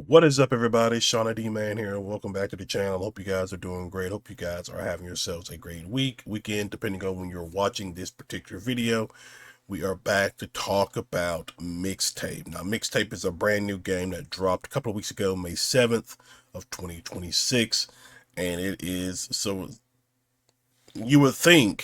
What is up, everybody? Shauna D Man here, and welcome back to the channel. Hope you guys are doing great. Hope you guys are having yourselves a great weekend, depending on when you're watching this particular video. We are back to talk about Mixtape. Now, Mixtape is a brand new game that dropped a couple of weeks ago, May 7th of 2026, and it is, so you would think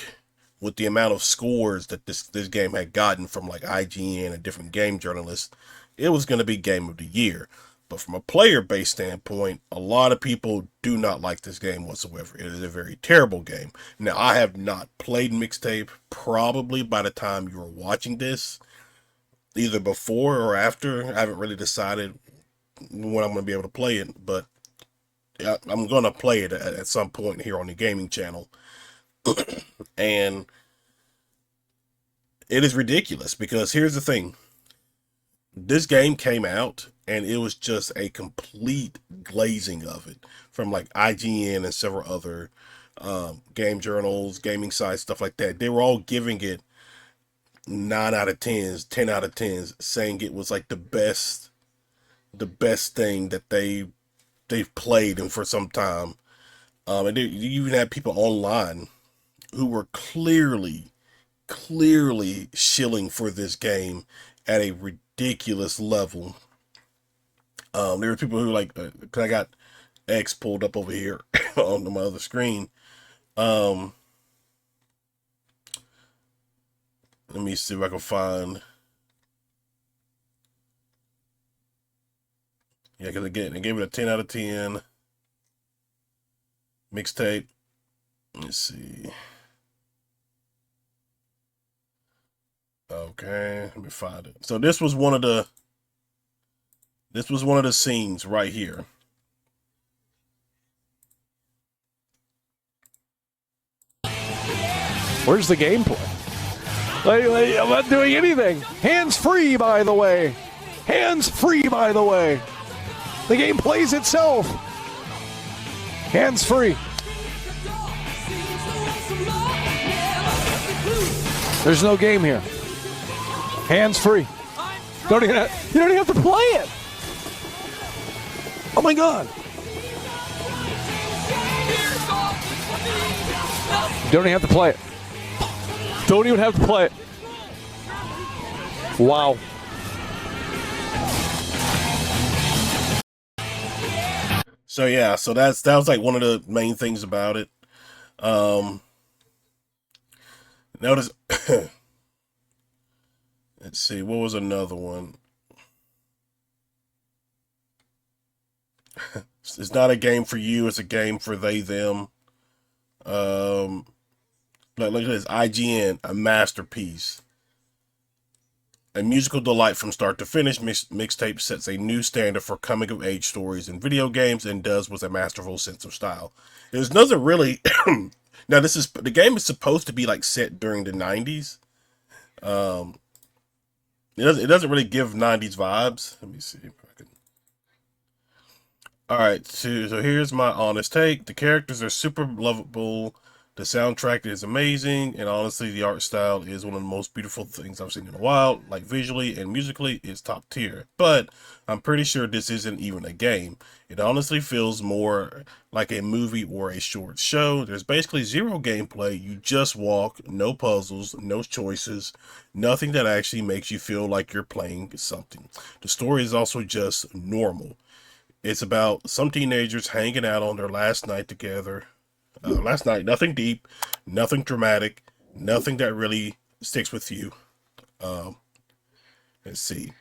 with the amount of scores that this game had gotten from like IGN and different game journalists, it was going to be Game of the Year. But from a player-based standpoint, a lot of people do not like this game whatsoever. It is a very terrible game. Now, I have not played Mixtape. Probably by the time you are watching this, either before or after. I haven't really decided when I'm going to be able to play it, but I'm going to play it at some point here on the gaming channel. And it is ridiculous because here's the thing. This game came out and it was just a complete glazing of it from like IGN and several other game journals, gaming sites, stuff like that. They were all giving it 9 out of 10s, 10 out of 10s, saying it was like the best thing that they've played and for some time. And you even had people online who were clearly shilling for this game at a ridiculous level. There were people who like, cause I got X pulled up over here on my other screen. Let me see if I can find. Yeah, because again, I gave it a 10 out of 10. Mixtape. Let's see. Okay, let me find it. So this was one of the scenes right here. Where's the gameplay? I'm not doing anything. Hands free, by the way. Hands free, by the way. The game plays itself. Hands free. There's no game here. Hands free. You don't even have to play it. Oh my God. You don't even have to play it. Don't even have to play it. Wow. So yeah, so that was like one of the main things about it. Notice. Let's see, what was another one? It's not a game for you, it's a game for they, them. Look at this, IGN, a masterpiece. A musical delight from start to finish, Mixtape sets a new standard for coming-of-age stories in video games and does with a masterful sense of style. There's nothing really... Now, the game is supposed to be like set during the 90s. It doesn't really give 90s vibes. Let me see if I can. Alright, so here's my honest take. The characters are super lovable. The soundtrack is amazing. And honestly, the art style is one of the most beautiful things I've seen in a while. Like visually and musically, it's top tier. But I'm pretty sure this isn't even a game. It honestly feels more like a movie or a short show. There's basically zero gameplay. You just walk, no puzzles, no choices, nothing that actually makes you feel like you're playing something. The story is also just normal. It's about some teenagers hanging out on their last night together. Last night, nothing deep, nothing dramatic, nothing that really sticks with you. Let's see.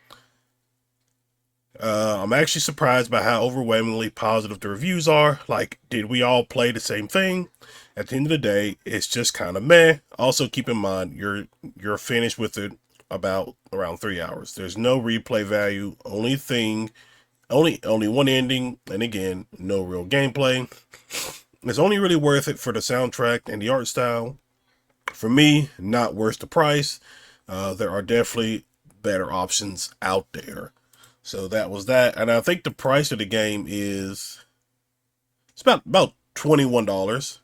I'm actually surprised by how overwhelmingly positive the reviews are. Like, did we all play the same thing? At the end of the day, it's just kind of meh. Also, keep in mind, you're finished with it about around 3 hours. There's no replay value. Only one ending, and again, no real gameplay. It's only really worth it for the soundtrack and the art style. For me, not worth the price. There are definitely better options out there. So that was that. And I think the price of the game is, it's about $21.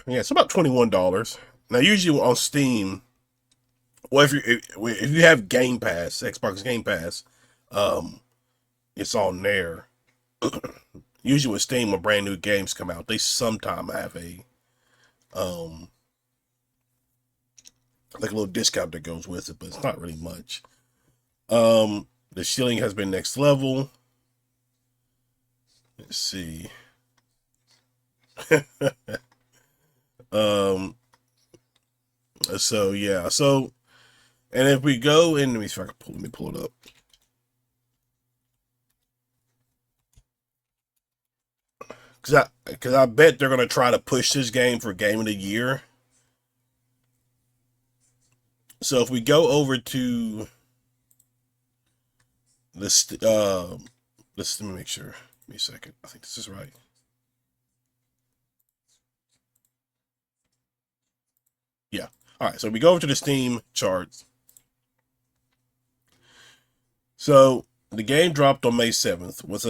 Yeah, it's about $21. Now, usually on Steam, well, if you have Game Pass, Xbox Game Pass, it's on there. Usually with Steam, when brand new games come out, they sometime have a like a little discount that goes with it, but it's not really much. The shilling has been next level. Let's see. um. So yeah. So, and if we go in, let me see if I can pull it up. Cause I bet they're gonna try to push this game for Game of the Year. So if we go over to this, let me make sure. Give me a second. I think this is right. Yeah. All right. So we go over to the Steam charts. So the game dropped on May 7th with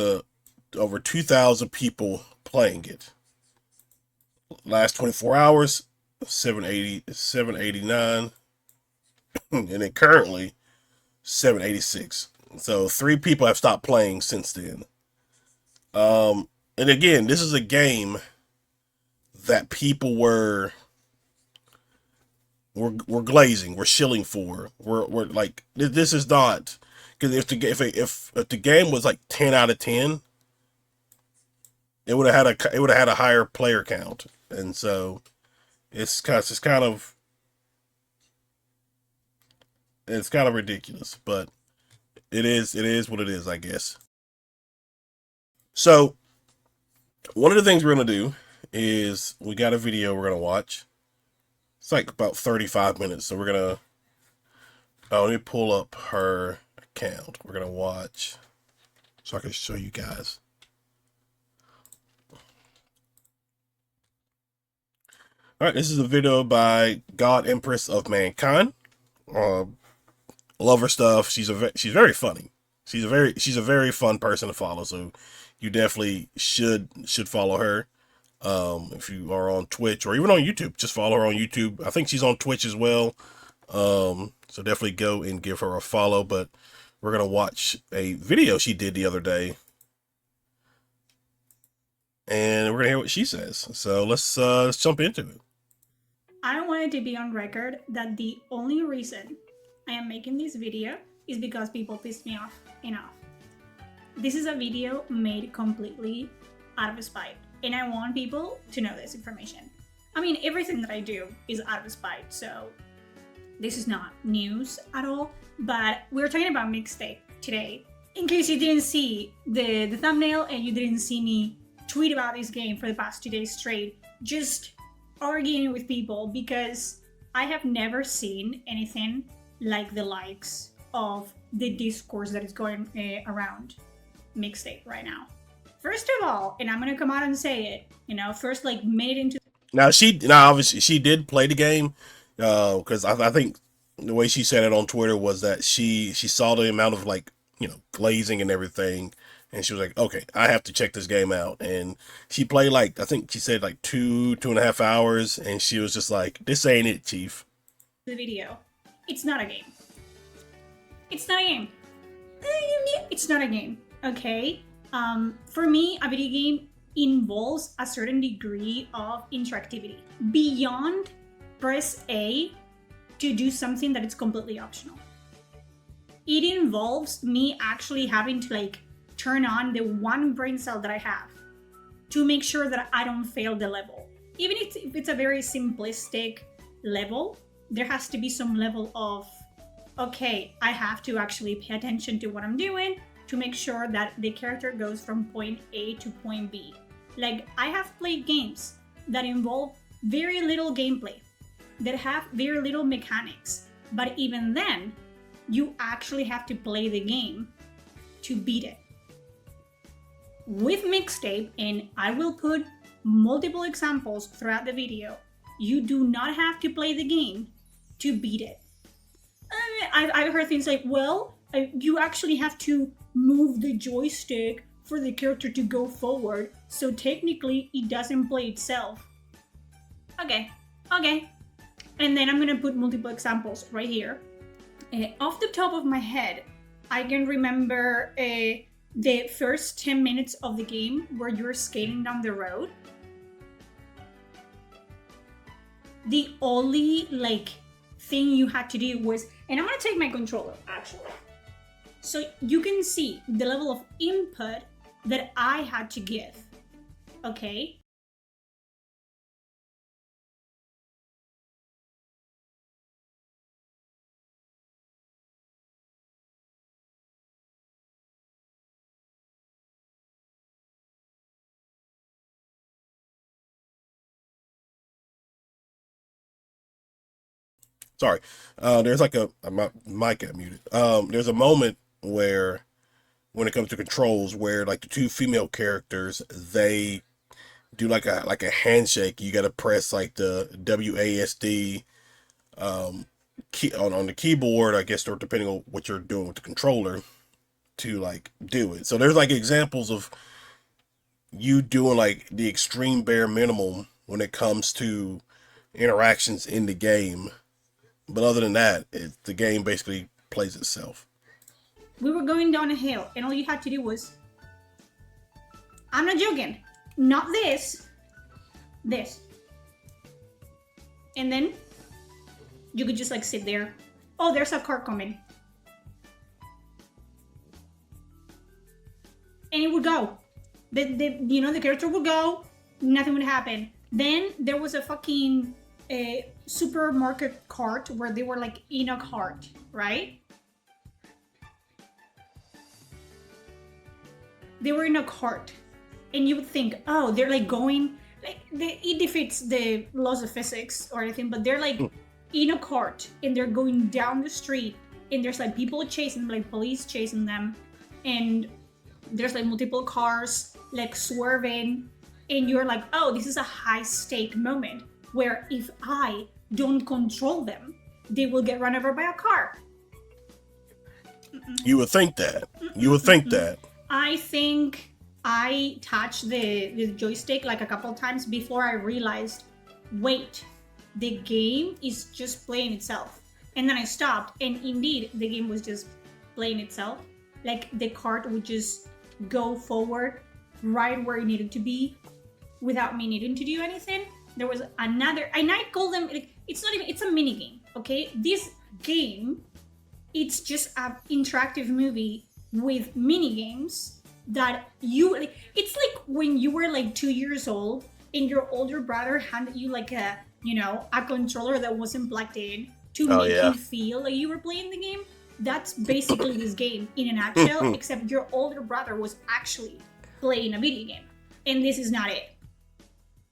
over 2,000 people playing it. Last 24 hours, 789, and then currently 786. So 3 people have stopped playing since then. And again, this is a game that people were glazing, we're shilling for. We're like, this is not, because if the game was like 10 out of 10, it would have had a higher player count, and so it's kind of ridiculous, but it is what it is, I guess. So one of the things we're gonna do is we got a video we're gonna watch. It's like about 35 minutes, so we're gonna. Oh, let me pull up her account. We're gonna watch, so I can show you guys. All right, this is a video by God Empress of Mankind. Love her stuff. She's very funny. She's a very fun person to follow. So you definitely should follow her. If you are on Twitch or even on YouTube, just follow her on YouTube. I think she's on Twitch as well. So definitely go and give her a follow. But we're gonna watch a video she did the other day, and we're gonna hear what she says. So let's jump into it. I wanted to be on record that the only reason I am making this video is because people pissed me off enough. This is a video made completely out of spite, and I want people to know this information. I mean, everything that I do is out of spite, so this is not news at all, but we're talking about Mixtape today. In case you didn't see the thumbnail and you didn't see me tweet about this game for the past 2 days straight, just arguing with people, because I have never seen anything like the likes of the discourse that is going around Mixtape right now. First of all, and I'm gonna come out and say it, first like minute into Now obviously she did play the game, because I think the way she said it on Twitter was that she saw the amount of like glazing and everything, and she was like, okay, I have to check this game out. And she played like, I think she said like 2.5 hours, and she was just like, this ain't it, Chief. the video. It's not a game. It's not a game. It's not a game, okay? For me, a video game involves a certain degree of interactivity. Beyond press A to do something that is completely optional. It involves me actually having to like turn on the one brain cell that I have to make sure that I don't fail the level. Even if it's a very simplistic level, there has to be some level of, okay, I have to actually pay attention to what I'm doing to make sure that the character goes from point A to point B. Like, I have played games that involve very little gameplay, that have very little mechanics, but even then, you actually have to play the game to beat it. With Mixtape, and I will put multiple examples throughout the video, you do not have to play the game to beat it. I've heard things like, well, you actually have to move the joystick for the character to go forward, so technically it doesn't play itself. Okay. And then I'm gonna put multiple examples right here. Off the top of my head, I can remember the first 10 minutes of the game where you're skating down the road, the only like thing you had to do was, and I'm gonna take my controller actually, so you can see the level of input that I had to give. Okay. Sorry. There's like my mic got muted. There's a moment where, when it comes to controls, where like the two female characters, they do like a handshake. You got to press like the WASD key on the keyboard, I guess, or depending on what you're doing with the controller, to like do it. So there's like examples of you doing like the extreme bare minimum when it comes to interactions in the game. But other than that, the game basically plays itself. We were going down a hill, and all you had to do was, I'm not joking, not this, this. And then you could just like sit there. Oh, there's a car coming. And it would go. The character would go, nothing would happen. Then there was a fucking supermarket cart where they were like in a cart, right? They were in a cart, and you would think, oh, they're like going, like it defeats the laws of physics or anything, but they're like in a cart and they're going down the street, and there's like people chasing them, like police chasing them, and there's like multiple cars like swerving, and you're like, oh, this is a high stake moment where if I don't control them, they will get run over by a car. You would think that. You would think that. I think I touched the joystick like a couple times before I realized, wait, the game is just playing itself. And then I stopped, and indeed, the game was just playing itself. Like the cart would just go forward right where it needed to be without me needing to do anything. There was another, and I call them, it's not even, it's a mini game, okay? This game, it's just an interactive movie with mini games that you, like, it's like when you were like 2 years old and your older brother handed you like a controller that wasn't plugged in to make you feel like you were playing the game. That's basically this game in a nutshell, except your older brother was actually playing a video game. And this is not it.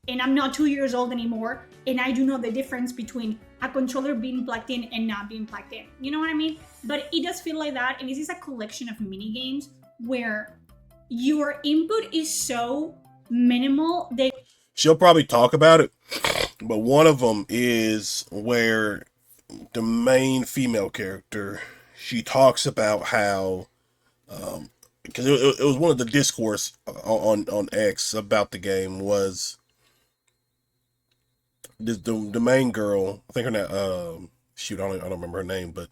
And I'm not 2 years old anymore, and I do know the difference between a controller being plugged in and not being plugged in. You know what I mean? But it does feel like that, and this is a collection of mini games where your input is so minimal that She'll probably talk about it, but one of them is where the main female character, she talks about how, because it was one of the discourse on X about the game was the main girl. I think her name, shoot, I don't remember her name, but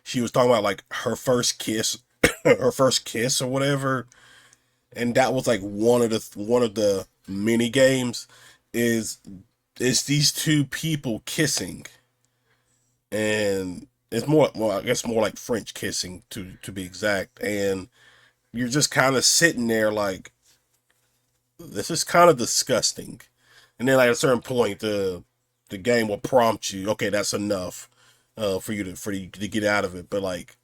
she was talking about like her first kiss, her first kiss or whatever, and that was like one of the mini games is these two people kissing, and it's more, well, I guess more like French kissing to be exact, and you're just kind of sitting there like, this is kind of disgusting, and then like at a certain point the game will prompt you, okay, that's enough for you to get out of it, but like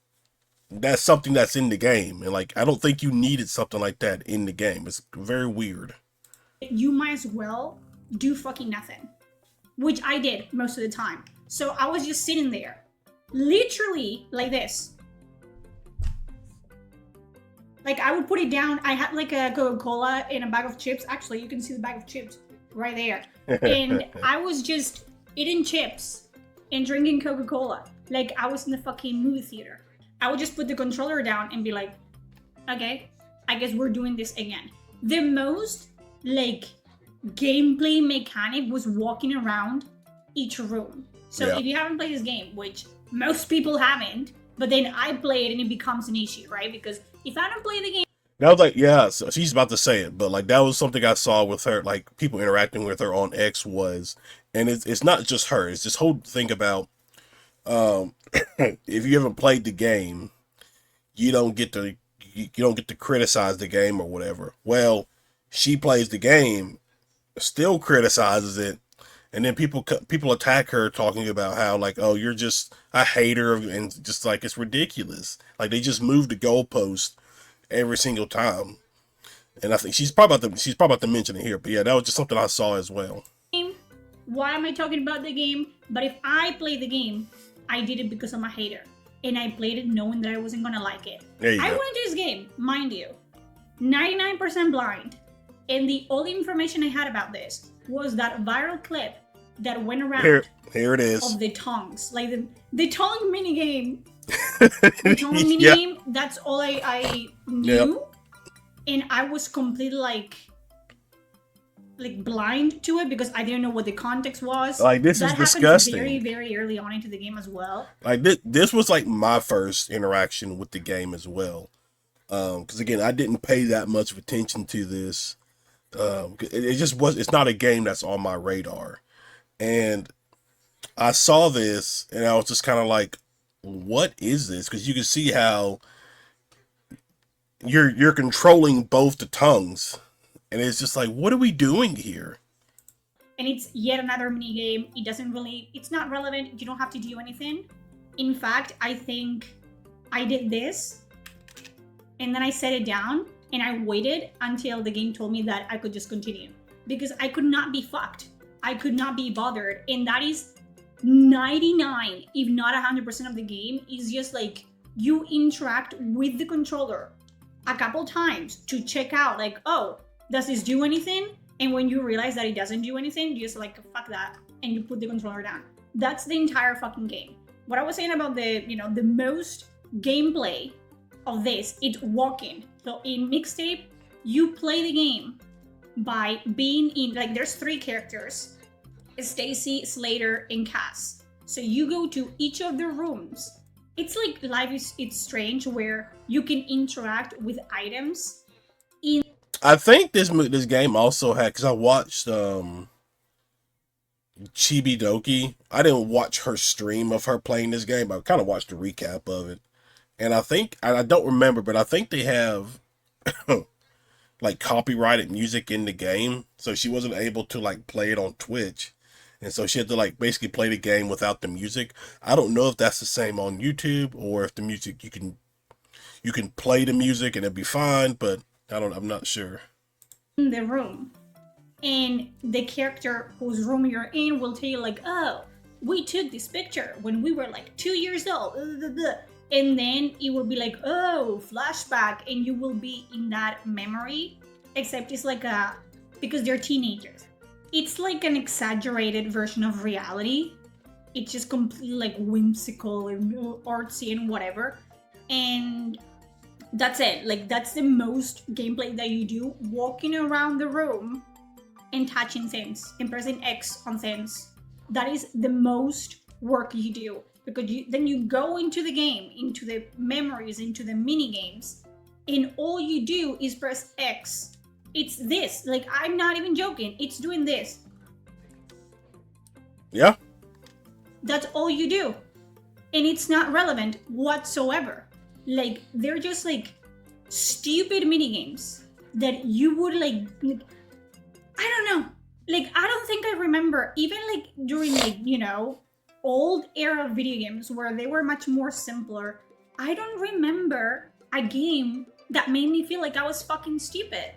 that's something that's in the game, and like I don't think you needed something like that in the game. It's very weird. you might as well do fucking nothing, which I did most of the time. So I was just sitting there, literally like this. Like I would put it down. I had like a Coca-Cola and a bag of chips. Actually, you can see the bag of chips right there. And I was just eating chips and drinking Coca-Cola. Like I was in the fucking movie theater. I would just put the controller down and be like, okay, I guess we're doing this again. The most like gameplay mechanic was walking around each room. So if you haven't played this game, which most people haven't, but then I play it and it becomes an issue, right? Because if I don't play the game, that was like, yeah, so she's about to say it, but like that was something I saw with her, like people interacting with her on X was, and it's not just her. It's this whole thing about um, if you haven't played the game, you don't get to you don't get to criticize the game or whatever. Well, she plays the game, still criticizes it, and then people attack her talking about how like, oh, you're just a hater, and just like it's ridiculous. Like they just move the goalpost every single time. And I think she's probably about to mention it here, but yeah, that was just something I saw as well. Why am I talking about the game? But if I play the game, I did it because I'm a hater. And I played it knowing that I wasn't gonna like it. There you I go. went into this game, mind you, 99% blind. And the only information I had about this was that viral clip that went around Here it is. of the tongues. Like the tongue minigame. The tongue minigame, that's all I knew. Yep. And I was completely like blind to it because I didn't know what the context was. Like this is disgusting. Very, very early on into the game as well. Like this was like my first interaction with the game as well. Because again, I didn't pay that much attention to this. It just was. It's not a game that's on my radar, and I saw this and I was just kind of like, "What is this?" Because you can see how you're controlling both the tongues. And it's just like, what are we doing here? And it's yet another mini game. It doesn't really, it's not relevant. You don't have to do anything. In fact, I think I did this and then I set it down and I waited until the game told me that I could just continue because I could not be fucked. I could not be bothered. And that is 99, if not 100% of the game is just like you interact with the controller a couple times to check out like, oh, does this do anything? And when you realize that it doesn't do anything, you just like, fuck that, and you put the controller down. That's the entire fucking game. What I was saying about the most gameplay of this, it's walking. So in Mixtape, you play the game by being in, like there's 3 characters, Stacy, Slater, and Cass. So you go to each of the rooms. It's like Life is It's Strange where you can interact with items in. I think this game also had, because I watched Chibi Doki. I didn't watch her stream of her playing this game, but I kind of watched a recap of it. And I think, I don't remember, but I think they have like copyrighted music in the game. So she wasn't able to like play it on Twitch. And so she had to like basically play the game without the music. I don't know if that's the same on YouTube or if the music, you can play the music and it'll be fine, but I'm not sure. In the room, and the character whose room you're in will tell you like, oh, we took this picture when we were like 2 years old, and then it will be like, oh, flashback, and you will be in that memory, except it's like because they're teenagers, it's like an exaggerated version of reality. It's just completely like whimsical and artsy and whatever, and that's it. Like that's the most gameplay that you do, walking around the room and touching things and pressing X on things. That is the most work you do because then you go into the game, into the memories, into the mini games, and all you do is press X. It's this. Like I'm not even joking. It's doing this. Yeah. That's all you do, and it's not relevant whatsoever. Like they're just like stupid mini games that you would like I don't know. Like I don't think I remember even like during like, old era video games where they were much more simpler. I don't remember a game that made me feel like I was fucking stupid.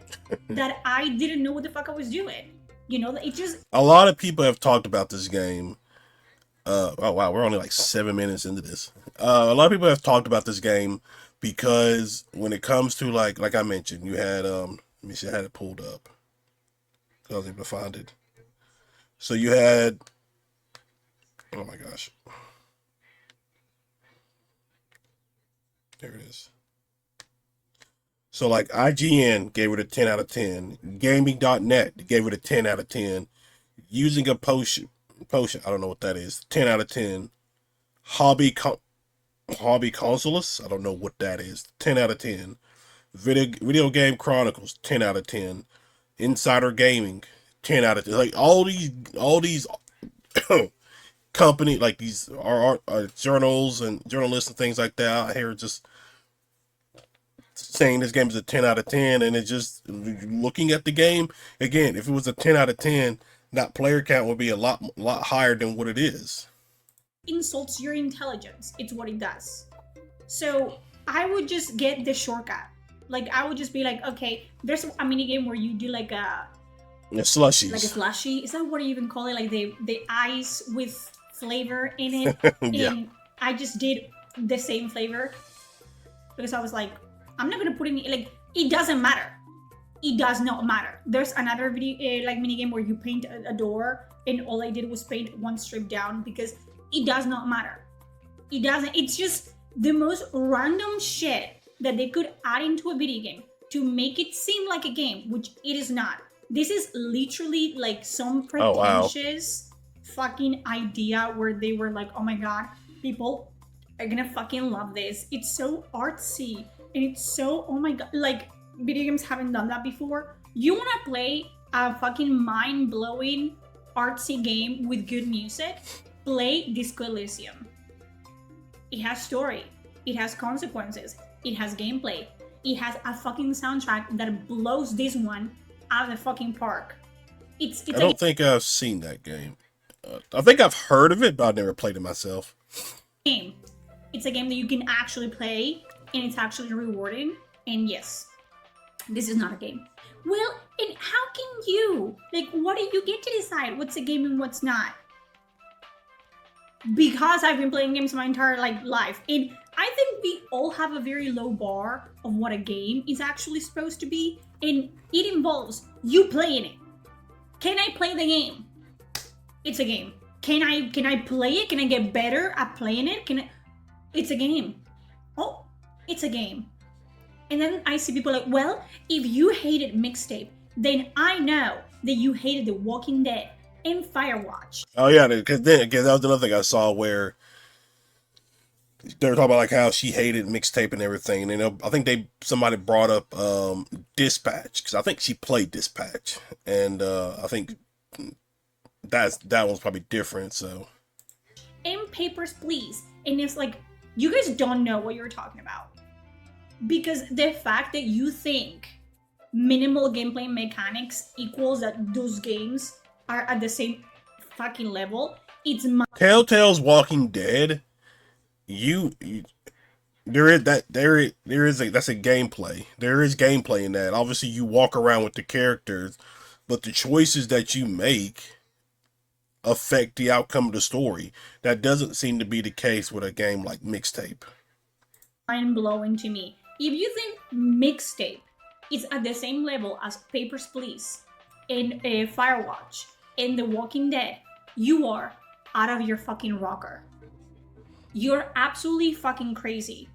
That I didn't know what the fuck I was doing. It just, a lot of people have talked about this game. Oh wow, we're only like 7 minutes into this. A lot of people have talked about this game because when it comes to like I mentioned, you had let me see, I had it pulled up. I was able to find it. So you had, oh my gosh, there it is. So like IGN gave it a 10 out of 10. Gaming.net gave it a 10 out of 10. Using a potion, I don't know what that is. 10 out of 10. Hobby Consoles, I don't know what that is. 10 out of 10. Video Game Chronicles, 10 out of 10. Insider Gaming, 10 out of 10. Like all these company, like these journals and journalists and things like that out here just saying this game is a 10 out of 10, and it's just looking at the game again. If it was a 10 out of 10, that player count would be a lot higher than what it is. Insults your intelligence. It's what it does. So I would just get the shortcut. Like I would just be like, okay, there's a mini game where you do like slushies, like a slushy. Is that what you even call it? Like the ice with flavor in it. Yeah. And I just did the same flavor because I was like, I'm not gonna put any, like, it doesn't matter. It does not matter. There's another video like mini game where you paint a door, and all I did was paint one strip down because it does not matter. It doesn't. It's just the most random shit that they could add into a video game to make it seem like a game, which it is not. This is literally like some pretentious fucking idea where they were like, oh my god, people are gonna fucking love this. It's so artsy and it's so, oh my god, like video games haven't done that before. You wanna play a fucking mind-blowing artsy game with good music? Play Disco Elysium. It has story, it has consequences, it has gameplay, it has a fucking soundtrack that blows this one out of the fucking park. It's I don't think I've seen that game. I think I've heard of it, but I've never played it myself. Game. It's a game that you can actually play, and it's actually rewarding. And yes, this is not a game. Well, and how can you? Like, what do you get to decide what's a game and what's not? Because I've been playing games my entire life, and I think we all have a very low bar of what a game is actually supposed to be, and it involves you playing it. Can I play the game? It's a game. Can I play it? Can I get better at playing it? It's a game. Oh, it's a game. And then I see people like, well, if you hated Mixtape, then I know that you hated The Walking Dead and Firewatch. Oh yeah, because that was another thing I saw where they were talking about like how she hated Mixtape and everything, and I think somebody brought up Dispatch, because I think she played Dispatch, and I think that one's probably different. So, And Papers, Please, and it's like you guys don't know what you're talking about, because the fact that you think minimal gameplay mechanics equals that those games are at the same fucking level, it's Telltale's Walking Dead. There is that's a gameplay. There is gameplay in that. Obviously, you walk around with the characters, but the choices that you make affect the outcome of the story. That doesn't seem to be the case with a game like Mixtape. mind-blowing to me. If you think Mixtape is at the same level as Papers, Please and Firewatch and The Walking Dead, you are out of your fucking rocker. You're absolutely fucking crazy.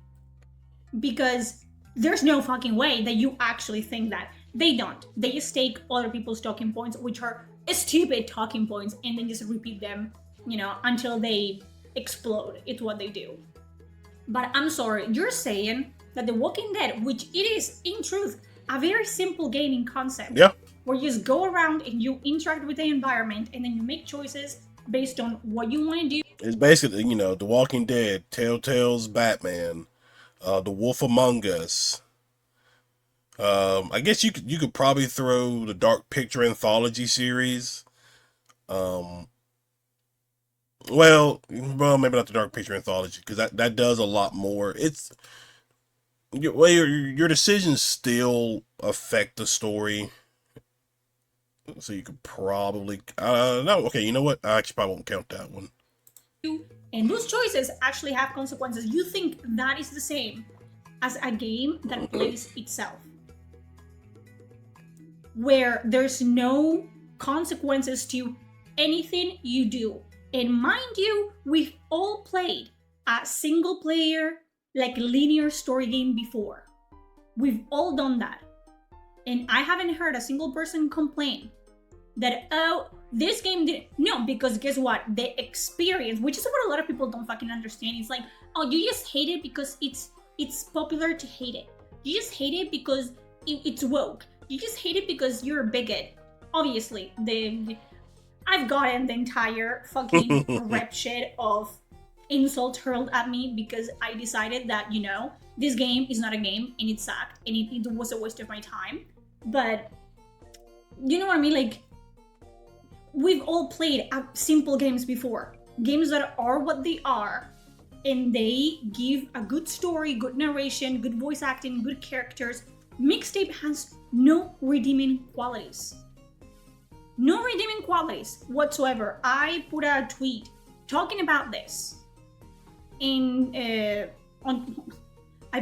Because there's no fucking way that you actually think that. They don't. They just take other people's talking points, which are stupid talking points, and then just repeat them, until they explode. It's what they do. But I'm sorry, you're saying that The Walking Dead, which it is, in truth, a very simple gaming concept. Yeah. Where you just go around and you interact with the environment, and then you make choices based on what you want to do. It's basically, The Walking Dead, Telltale's Batman, The Wolf Among Us. I guess you could probably throw the Dark Picture anthology series. Well, maybe not the Dark Picture anthology, because that does a lot more. It's your decisions still affect the story, so you could probably no. Okay, you know what? I actually probably won't count that one. And those choices actually have consequences. You think that is the same as a game that plays itself, where there's no consequences to anything you do. And mind you, we've all played a single player, linear story game before. We've all done that. And I haven't heard a single person complain that, oh, this game didn't. No, because guess what? The experience, which is what a lot of people don't fucking understand, is like, oh, you just hate it because it's popular to hate it. You just hate it because it's woke. You just hate it because you're a bigot. Obviously, I've gotten the entire fucking rep shit of insults hurled at me because I decided that, you know, this game is not a game and it sucked and it was a waste of my time. But you know what I mean? Like, we've all played simple games before. Games that are what they are, and they give a good story, good narration, good voice acting, good characters. Mixtape has no redeeming qualities. No redeeming qualities whatsoever. I put a tweet talking about this. I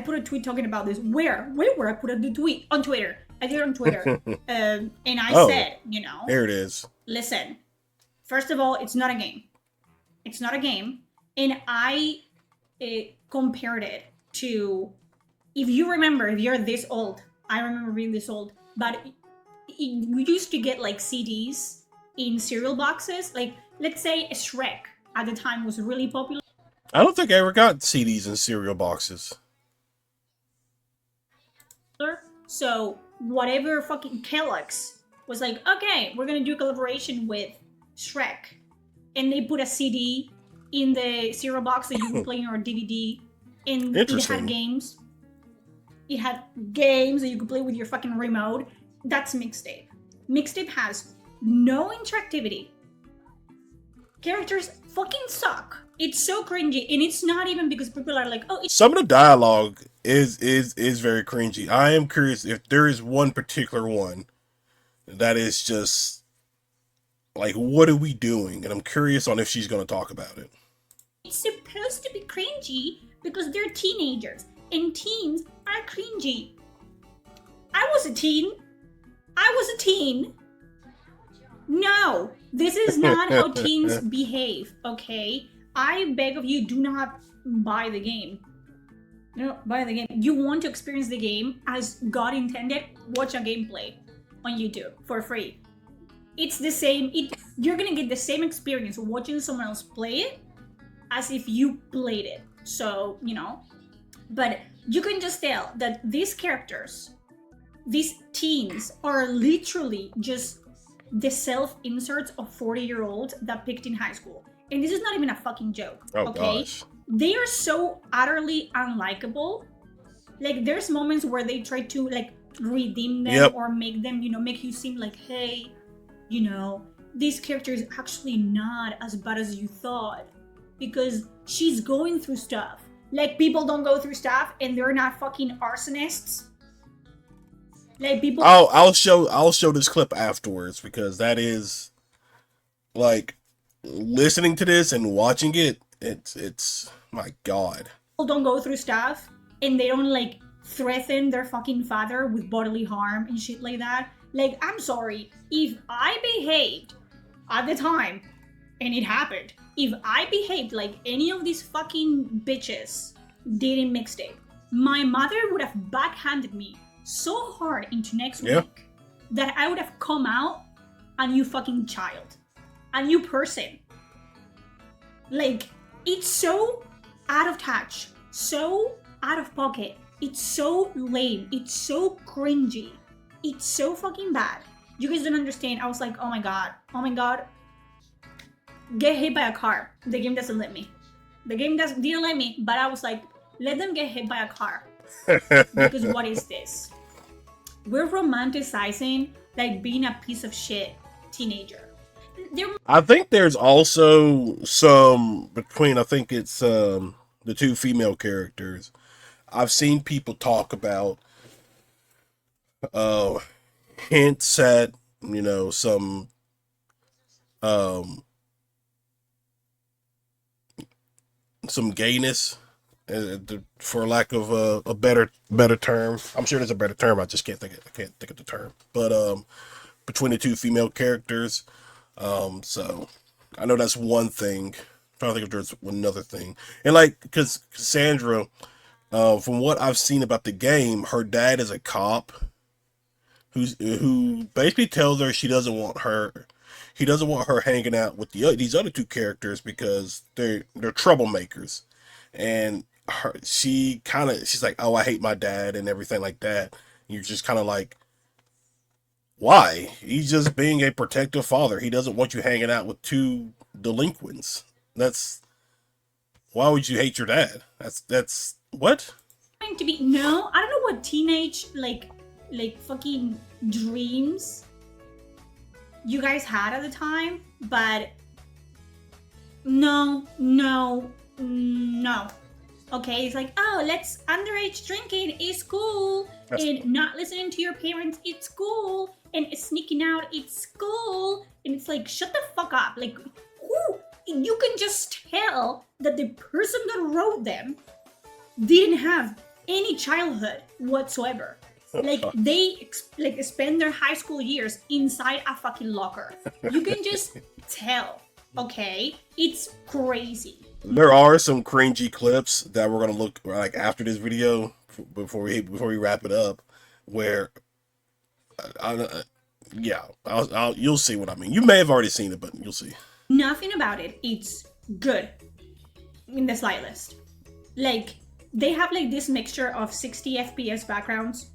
put a tweet talking about this. Where I put a tweet? On Twitter. I did it on Twitter. And I said, you know. There it is. Listen, first of all, it's not a game. It's not a game. And I compared it to, if you remember, if you're this old, I remember being this old, but we used to get like CDs in cereal boxes. Like, let's say Shrek at the time was really popular. I don't think I ever got CDs in cereal boxes. So whatever fucking Kellogg's was like, okay, we're gonna do a collaboration with Shrek, and they put a CD in the cereal box that you were playing, or a DVD, and it had games. It had games that you could play with your fucking remote. That's Mixtape. Mixtape has no interactivity. Characters fucking suck. It's so cringy, and it's not even because people are like, oh, some of the dialogue is very cringy. I am curious if there is one particular one that is just like, what are we doing? And I'm curious on if she's going to talk about it. It's supposed to be cringy because they're teenagers, and teens are cringy. I was a teen. No, this is not how teens behave, okay? I beg of you, do not buy the game. No, buy the game. You want to experience the game as God intended, watch a gameplay on YouTube for free. It's the same. You're gonna get the same experience watching someone else play it as if you played it. So, you know, but you can just tell that these characters, these teens, are literally just the self-inserts of 40-year-olds that picked in high school. And this is not even a fucking joke, okay? Gosh. They are so utterly unlikable. Like, there's moments where they try to, like, redeem them or make them, you know, make you seem like, hey, you know, this character is actually not as bad as you thought because she's going through stuff. Like, people don't go through stuff and they're not fucking arsonists. Like, people... Oh, I'll show this clip afterwards because that is, like, listening to this and watching it, it's my God. People don't go through stuff and they don't, like, threaten their fucking father with bodily harm and shit like that. Like, I'm sorry, if I behaved at the time, and it happened, if I behaved like any of these fucking bitches did in Mixtape, my mother would have backhanded me so hard into next week that I would have come out a new fucking child, a new person. Like, it's so out of touch, so out of pocket, it's so lame, it's so cringy, it's so fucking bad. You guys don't understand. I was like, oh my god, get hit by a car. The game doesn't let me. The game didn't let me, but I was like, let them get hit by a car. Because what is this? We're romanticizing, like, being a piece of shit teenager. I think there's also some between, I think it's the two female characters. I've seen people talk about hints at, you know, some gayness, for lack of a better term. I'm sure there's a better term. I just can't think of the term. But between the two female characters, so I know that's one thing. I'm trying to think if there's another thing. And like, because Cassandra, from what I've seen about the game, her dad is a cop who basically tells her he doesn't want her hanging out with these other two characters because they're troublemakers. And she's like, oh, I hate my dad and everything like that. You're just kind of like, why? He's just being a protective father. He doesn't want you hanging out with two delinquents. That's why would you hate your dad? That's what? To be no, I don't know what teenage like fucking dreams you guys had at the time, but no. Okay, it's like, oh, let's underage drinking is cool, and not listening to your parents, it's cool, and sneaking out, it's cool, and it's like, shut the fuck up. Like, who? You can just tell that the person that wrote them didn't have any childhood whatsoever. Like, they spend their high school years inside a fucking locker. You can just tell, okay? It's crazy. There are some cringy clips that we're gonna look like after this video before we wrap it up, where you'll see what I mean. You may have already seen it, but you'll see. Nothing about it. It's good in the slightest. Like, they have like this mixture of 60 FPS backgrounds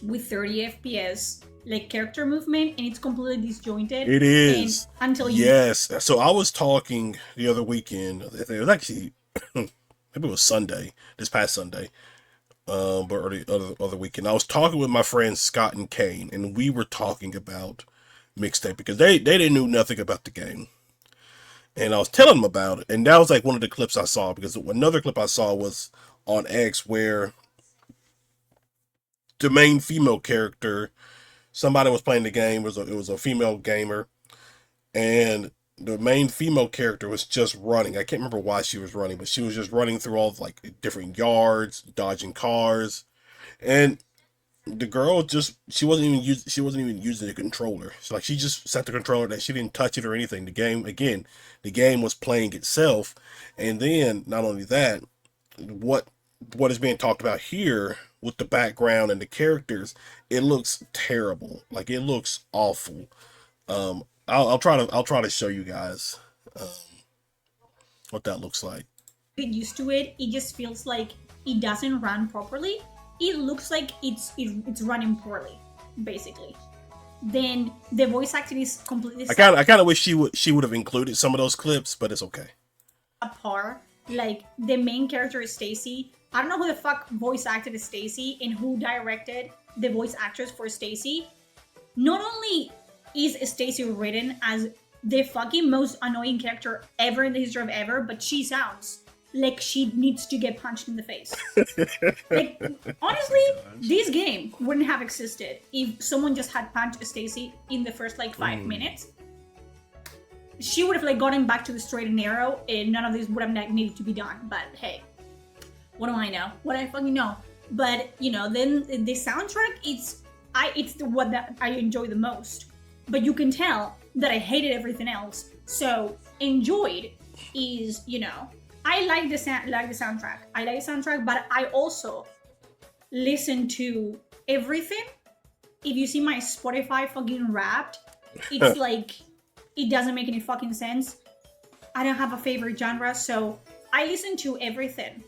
with 30 FPS like character movement, and it's completely disjointed. It is. Until you yes. So I was talking the other weekend. It was actually maybe it was Sunday, this past Sunday, but early other weekend. I was talking with my friends Scott and Kane, and we were talking about Mixtape because they didn't know nothing about the game. And I was telling them about it, and that was like one of the clips I saw, because another clip I saw was on X where the main female character, somebody was playing the game, it was a female gamer, and the main female character was just running. I can't remember why she was running, but she was just running through all of like different yards, dodging cars, and the girl she wasn't even using the controller. So like, she just set the controller that she didn't touch it or anything. The game was playing itself. And then not only that, what is being talked about here with the background and the characters, it looks terrible. Like, it looks awful. I'll try to show you guys what that looks like. get used to it, it just feels like it doesn't run properly. It looks like it's running poorly, basically. Then the voice acting is completely I kind of wish she would have included some of those clips, but it's okay. Par. Like, the main character is Stacy. I don't know who the fuck voice acted Stacy and who directed the voice actress for Stacy. Not only is Stacy written as the fucking most annoying character ever in the history of ever, but she sounds like she needs to get punched in the face. Like, honestly, this game wouldn't have existed if someone just had punched Stacy in the first like 5 minutes. She would have like gotten back to the straight and narrow, and none of this would have needed to be done. But hey, what do I know? What I fucking know? But you know, then the soundtrack, it's what that I enjoy the most. But you can tell that I hated everything else. So enjoyed is, you know, I like the soundtrack. I like the soundtrack, but I also listen to everything. If you see my Spotify fucking Wrapped, it's like, it doesn't make any fucking sense. I don't have a favorite genre, so I listen to everything.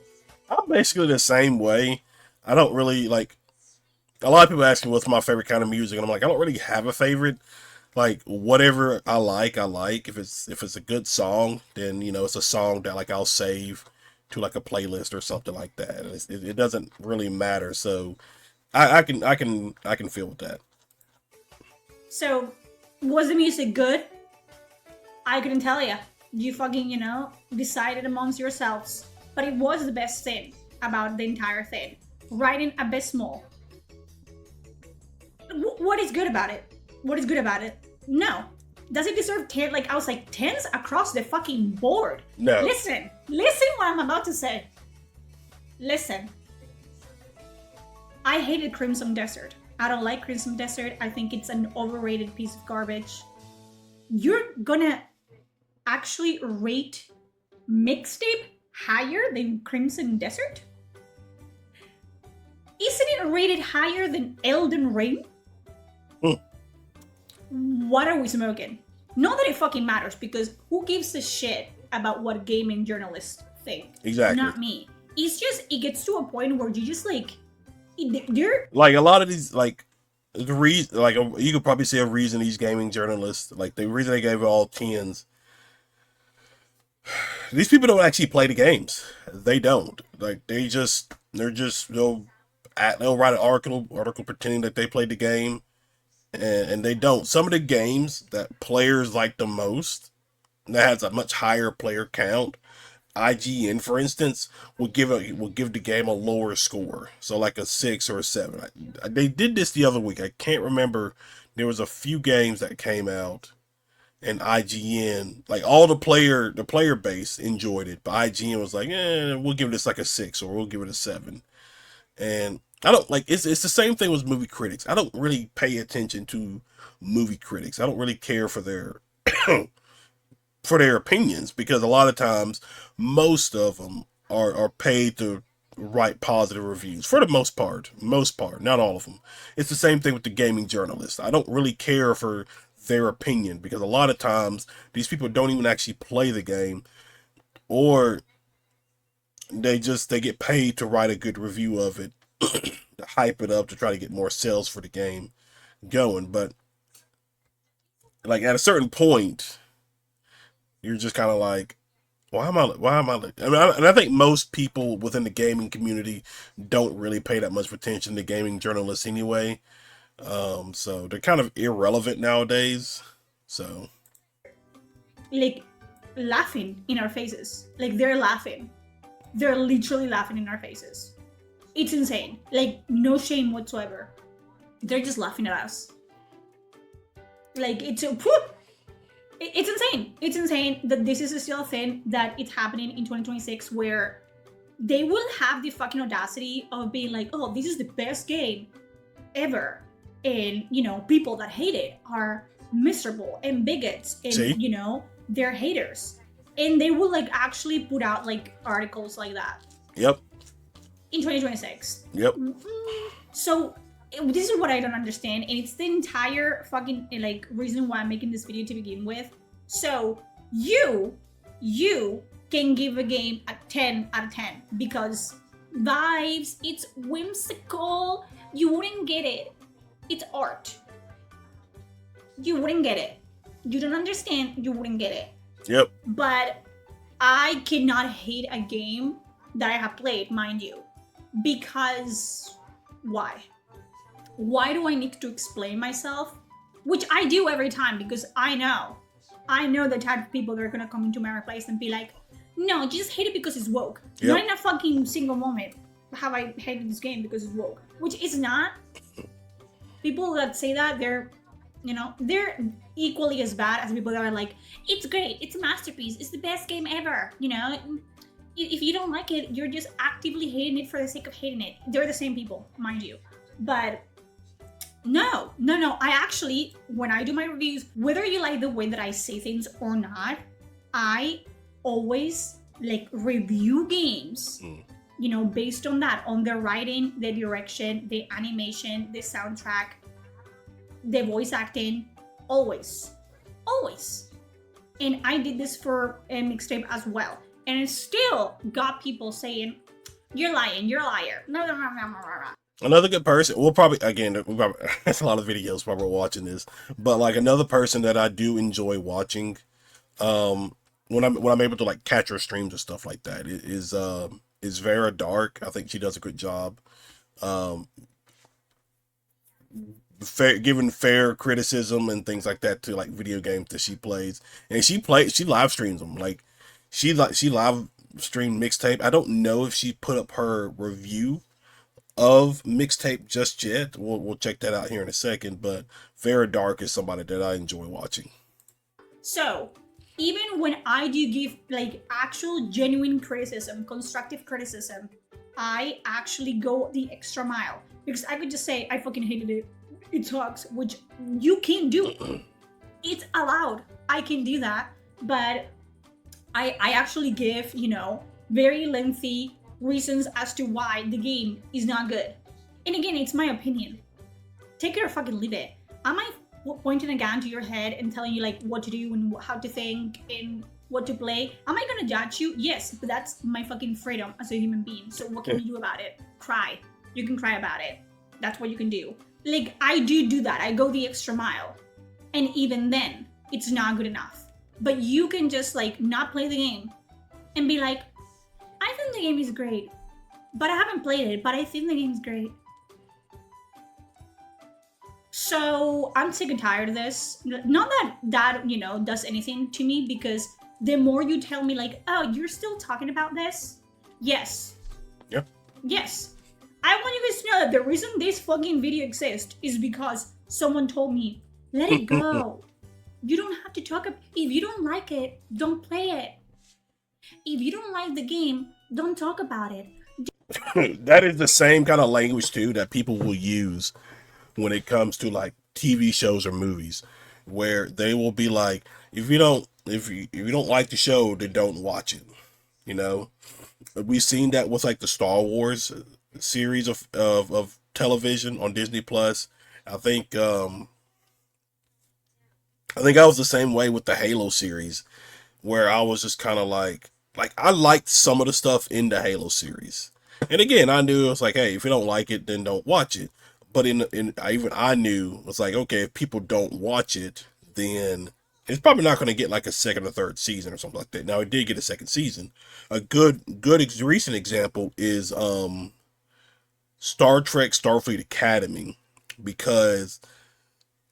I'm basically the same way. I don't really like. A lot of people ask me what's my favorite kind of music, and I'm like, I don't really have a favorite. Like, whatever I like, I like. If it's a good song, then you know it's a song that like I'll save to like a playlist or something like that. It doesn't really matter. So I can feel with that. So was the music good? I couldn't tell you. You fucking, you know, decided amongst yourselves. But it was the best thing about the entire thing. Writing abysmal. What is good about it? What is good about it? No. Does it deserve 10? Like, I was like, 10s across the fucking board. No. Listen what I'm about to say. Listen. I hated Crimson Desert. I don't like Crimson Desert. I think it's an overrated piece of garbage. You're gonna actually rate Mixtape higher than Crimson Desert? Isn't it rated higher than Elden Ring? What are we smoking? Not that it fucking matters, because who gives a shit about what gaming journalists think? Exactly. Not me. it's just, it gets to a point where you just like, they're Like a lot of these, like the reason, like you could probably say a reason these gaming journalists, like the reason they gave it all tens. These people don't actually play the games. They don't. Like they'll write an article pretending that they played the game, and they don't. Some of the games that players like the most, that has a much higher player count, IGN, for instance, will give the game a lower score, so like a 6 or a 7. They did this the other week. I can't remember. There was a few games that came out, and IGN, like all the player base enjoyed it, but IGN was like, we'll give this like a 6 or we'll give it a 7. And I don't like it's the same thing with movie critics. I don't really pay attention to movie critics. I don't really care for their for their opinions, because a lot of times most of them are paid to write positive reviews for the most part, not all of them. It's the same thing with the gaming journalists. I don't really care for their opinion, because a lot of times these people don't even actually play the game, or they get paid to write a good review of it, to hype it up, to try to get more sales for the game going. But like at a certain point, you're just kind of like, why am I? I mean, and I think most people within the gaming community don't really pay that much attention to gaming journalists anyway. So they're kind of irrelevant nowadays. So like laughing in our faces. Like they're laughing. They're literally laughing in our faces. It's insane. Like no shame whatsoever. They're just laughing at us. Like it's insane. It's insane that this is still a thing, that it's happening in 2026, where they will have the fucking audacity of being like, oh, this is the best game ever. And, you know, people that hate it are miserable and bigots and, see? you know, they're haters. And they will like actually put out like articles like that. Yep. In 2026. Yep. So this is what I don't understand, and it's the entire fucking like reason why I'm making this video to begin with. So you can give a game a 10 out of 10 because vibes, it's whimsical. You wouldn't get it. It's art. You wouldn't get it. You don't understand, you wouldn't get it. Yep. But I cannot hate a game that I have played, mind you, because why? Why do I need to explain myself? Which I do every time, because I know the type of people that are gonna come into my place and be like, no, you just hate it because it's woke. Yep. Not in a fucking single moment have I hated this game because it's woke, which is not. People that say that, they're equally as bad as people that are like, it's great, it's a masterpiece, it's the best game ever. You know, if you don't like it, you're just actively hating it for the sake of hating it. They're the same people, mind you. But no. I actually, when I do my reviews, whether you like the way that I say things or not, I always like review games, you know, based on that, on the writing, the direction, the animation, the soundtrack, the voice acting, always. And I did this for a Mixtape as well. And it still got people saying, you're lying, you're a liar. No. Another good person, that's a lot of videos while we're watching this, but like another person that I do enjoy watching, when I'm able to like catch her streams and stuff like that, is Vera Dark. I think she does a good job, giving fair criticism and things like that to like video games that she plays, and she live streams them. Like she live streamed Mixtape. I don't know if she put up her review of Mixtape just yet. We'll check that out here in a second, but Vera Dark is somebody that I enjoy watching. So even when I do give like actual genuine criticism, constructive criticism, I actually go the extra mile, because I could just say I fucking hated it, it sucks, which you can do. It's allowed, I can do that, but I actually give, you know, very lengthy reasons as to why the game is not good. And again, it's my opinion. Take it or fucking leave it. Am I pointing a gun to your head and telling you like what to do and how to think and what to play. Am I gonna judge you? Yes, but that's my fucking freedom as a human being. So what can you do about it? Cry. You can cry about it. That's what you can do. Like, I do that. I go the extra mile. And even then, it's not good enough. But you can just, like, not play the game and be like, I think the game is great, but I haven't played it, but I think the game's great. So I'm sick and tired of this. Not that that, you know, does anything to me, because the more you tell me, like, oh, you're still talking about this? Yes. Yeah. Yes. I want you guys to know that the reason this fucking video exists is because someone told me, let it go. You don't have to talk about it. If you don't like it, don't play it. If you don't like the game, don't talk about it. That is the same kind of language too that people will use when it comes to like TV shows or movies, where they will be like, if you don't like the show, then don't watch it. You know, we've seen that with like the Star Wars series of television on Disney Plus. I think I was the same way with the Halo series, where I was just kind of like I liked some of the stuff in the Halo series. And again, I knew it was like, hey, if you don't like it, then don't watch it. But I knew it was like, okay, if people don't watch it, then it's probably not going to get like a second or third season or something like that. Now it did get a second season. A good recent example is Star Trek Starfleet Academy, because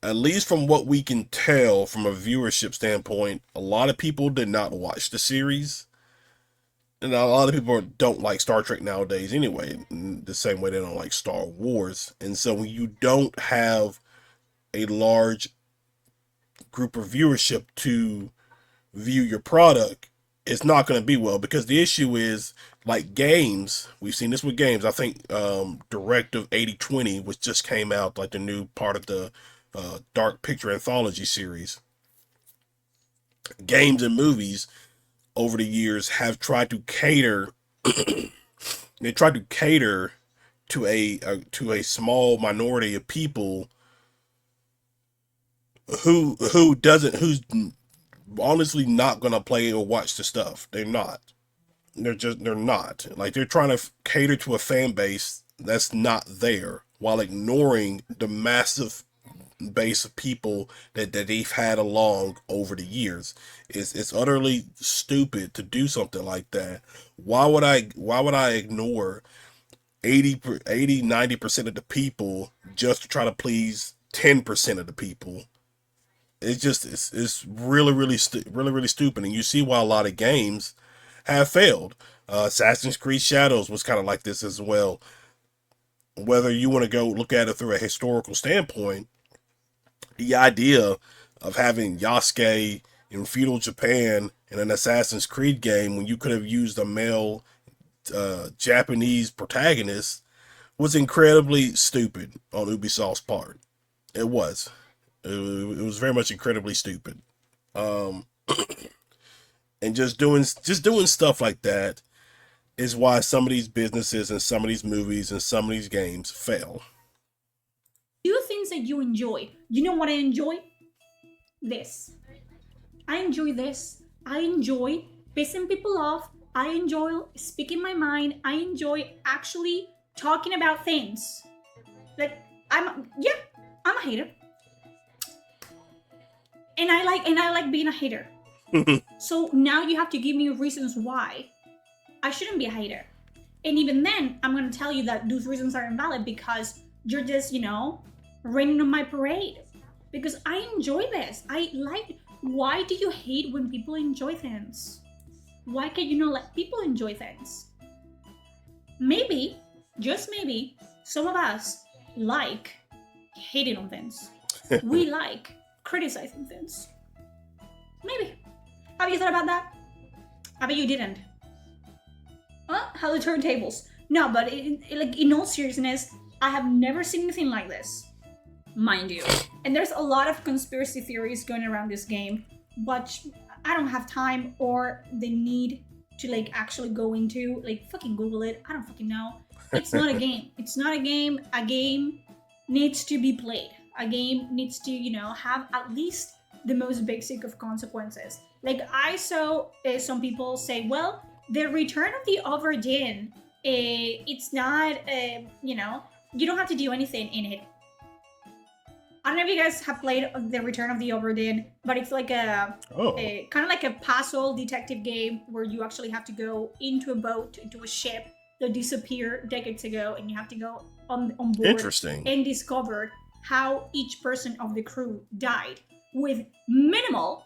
at least from what we can tell from a viewership standpoint, a lot of people did not watch the series. And a lot of people don't like Star Trek nowadays anyway, the same way they don't like Star Wars. And so when you don't have a large group of viewership to view your product, it's not going to be well, because the issue is, like games, we've seen this with games. I think Directive 8020, which just came out, like the new part of the Dark Picture Anthology series. Games and movies over the years have tried to cater they tried to cater to a small minority of people who's honestly not gonna play or watch the stuff. They're not. They're not. Like, they're trying to cater to a fan base that's not there, while ignoring the massive base of people that they've had along over the years. It's utterly stupid to do something like that. Why would I ignore 90% of the people just to try to please 10% of the people? It's really stupid. And you see why a lot of games have failed. Assassin's Creed Shadows was kind of like this as well. Whether you want to go look at it through a historical standpoint, the idea of having Yasuke in feudal Japan in an Assassin's Creed game, when you could have used a male Japanese protagonist, was incredibly stupid on Ubisoft's part. It was. It was very much incredibly stupid. And just doing stuff like that is why some of these businesses and some of these movies and some of these games fail. Do things that you enjoy. You know what I enjoy? This. I enjoy this. I enjoy pissing people off. I enjoy speaking my mind. I enjoy actually talking about things. Like, I'm a hater. And I like being a hater. So now you have to give me reasons why I shouldn't be a hater. And even then, I'm going to tell you that those reasons are invalid, because you're just, raining on my parade. Because I enjoy this. Why do you hate when people enjoy things? Why can't you not let people enjoy things? Maybe, just maybe, some of us like hating on things. We like criticizing things. Maybe. Have you thought about that? I bet you didn't. Huh? How the turntables. No, but in all seriousness, I have never seen anything like this. Mind you. And there's a lot of conspiracy theories going around this game, but I don't have time or the need to actually go into, fucking Google it. I don't fucking know. It's not a game. It's not a game. A game needs to be played. A game needs to, have at least the most basic of consequences. Like I saw some people say, well, the Return of the Obra it's not, you don't have to do anything in it. I don't know if you guys have played the Return of the Obra but it's like a kind of like a puzzle detective game where you actually have to go into a boat, into a ship that disappeared decades ago, and you have to go on board. Interesting. And discover how each person of the crew died with minimal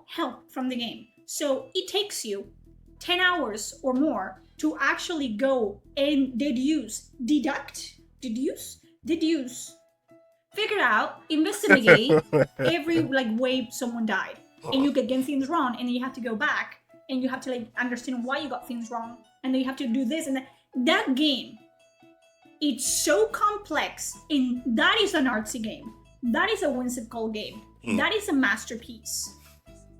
help from the game. So it takes you 10 hours or more to actually go and figure out, investigate every way someone died. And you get things wrong, and then you have to go back and you have to understand why you got things wrong, and then you have to do this and that. That game, it's so complex, and that is an artsy game. That is a whimsical game. That is a masterpiece.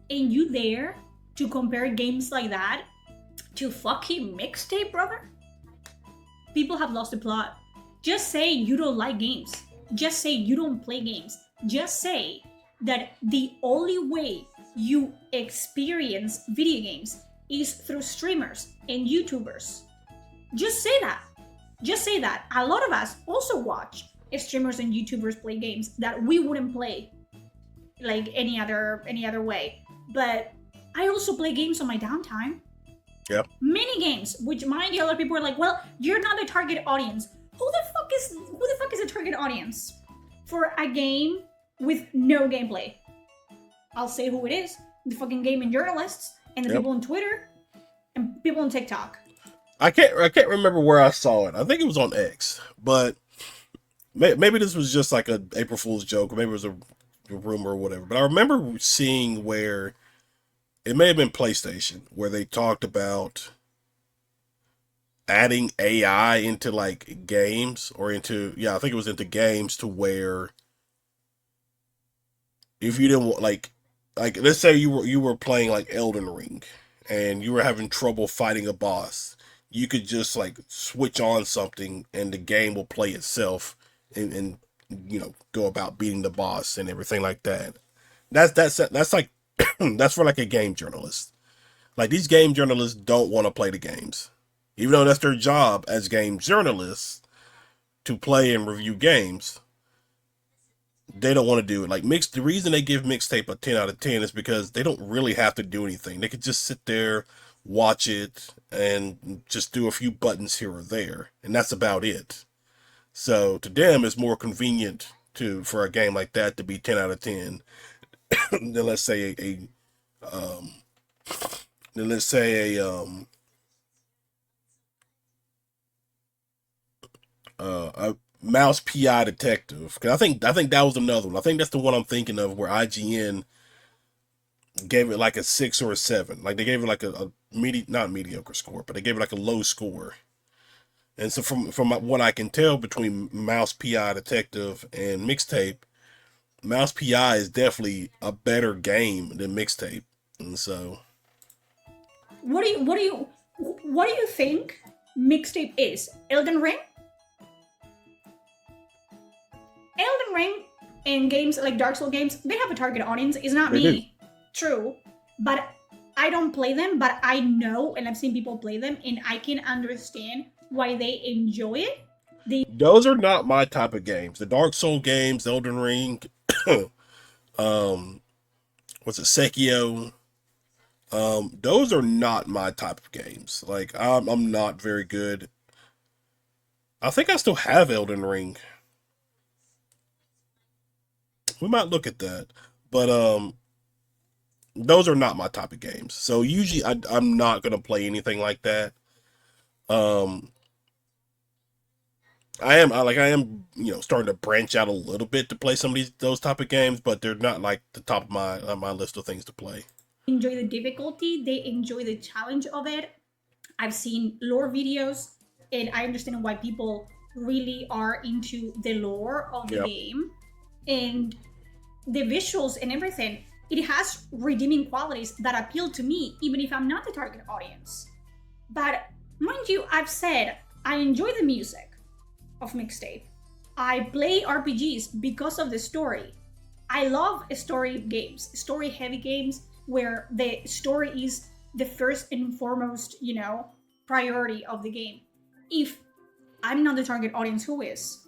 And you there to compare games like that to fucking Mixtape, brother? People have lost the plot. Just say you don't like games. Just say you don't play games. Just say that the only way you experience video games is through streamers and YouTubers. Just say that. Just say that. A lot of us also watch streamers and YouTubers play games that we wouldn't play like any other way. But I also play games on my downtime. Yep. Many games, which mind you, a lot of people are like, well, you're not the target audience. Who the fuck is the target audience for a game with no gameplay? I'll say who it is. The fucking gaming journalists and the people on Twitter and people on TikTok. I can't remember where I saw it. I think it was on X, but maybe this was just like an April Fool's joke, or maybe it was a rumor or whatever. But I remember seeing where it may have been PlayStation, where they talked about adding AI into like games, or into, I think it was into games, to where if you didn't want, like let's say you were playing like Elden Ring and you were having trouble fighting a boss, you could just like switch on something and the game will play itself and go about beating the boss and everything like that. That's like that's for like a game journalist. Like, these game journalists don't want to play the games, even though that's their job as game journalists, to play and review games. They don't want to do it. Like, the reason they give Mixtape a 10 out of 10 is because they don't really have to do anything. They could just sit there, watch it, and just do a few buttons here or there, and that's about it. So to them, it's more convenient for a game like that to be 10 out of 10 than let's say a Mouse PI Detective. 'Cause I think that was another one. I think that's the one I'm thinking of, where IGN gave it like a 6 or a 7. Like, they gave it like a not mediocre score, but they gave it like a low score. And so from what I can tell between Mouse PI Detective and Mixtape, Mouse PI is definitely a better game than Mixtape. And so, what do you think Mixtape is? Elden Ring? Elden Ring and games like Dark Souls games, they have a target audience. It's not me. True. But I don't play them, but I know, and I've seen people play them, and I can understand why they enjoy it. Those are not my type of games. The Dark Souls games, Elden Ring, what's it, Sekiro, those are not my type of games. Like, I'm not very good. I think I still have Elden Ring. We might look at that, but those are not my type of games. So usually I'm not gonna play anything like that. I am starting to branch out a little bit to play some of those type of games, but they're not like the top of my list of things to play. Enjoy the difficulty, they enjoy the challenge of it. I've seen lore videos, and I understand why people really are into the lore of the game and the visuals and everything. It has redeeming qualities that appeal to me, even if I'm not the target audience. But mind you, I've said I enjoy the music of Mixtape. I play RPGs because of the story. I love story games, story heavy games where the story is the first and foremost, priority of the game. If I'm not the target audience, who is?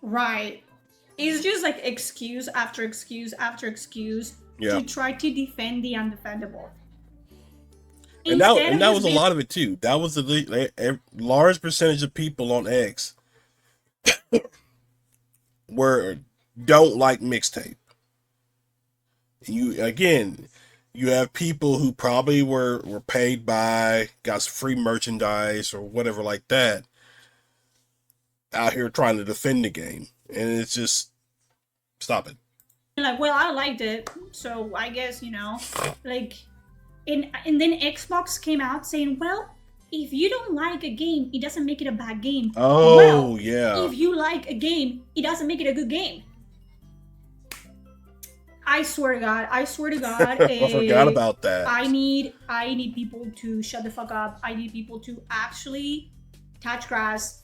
Right. It's just like excuse after excuse after excuse Yeah. to try to defend the undefendable. And that was a lot of it too. That was a large percentage of people on X don't like Mixtape. You have people who probably were paid by, got free merchandise or whatever like that, out here trying to defend the game, and it's just stop it. Like, well, I liked it, so I guess like, and then Xbox came out saying, well, if you don't like a game, it doesn't make it a bad game. Oh, well, yeah. If you like a game, it doesn't make it a good game. I swear to God. I forgot about that. I need people to shut the fuck up. I need people to actually touch grass.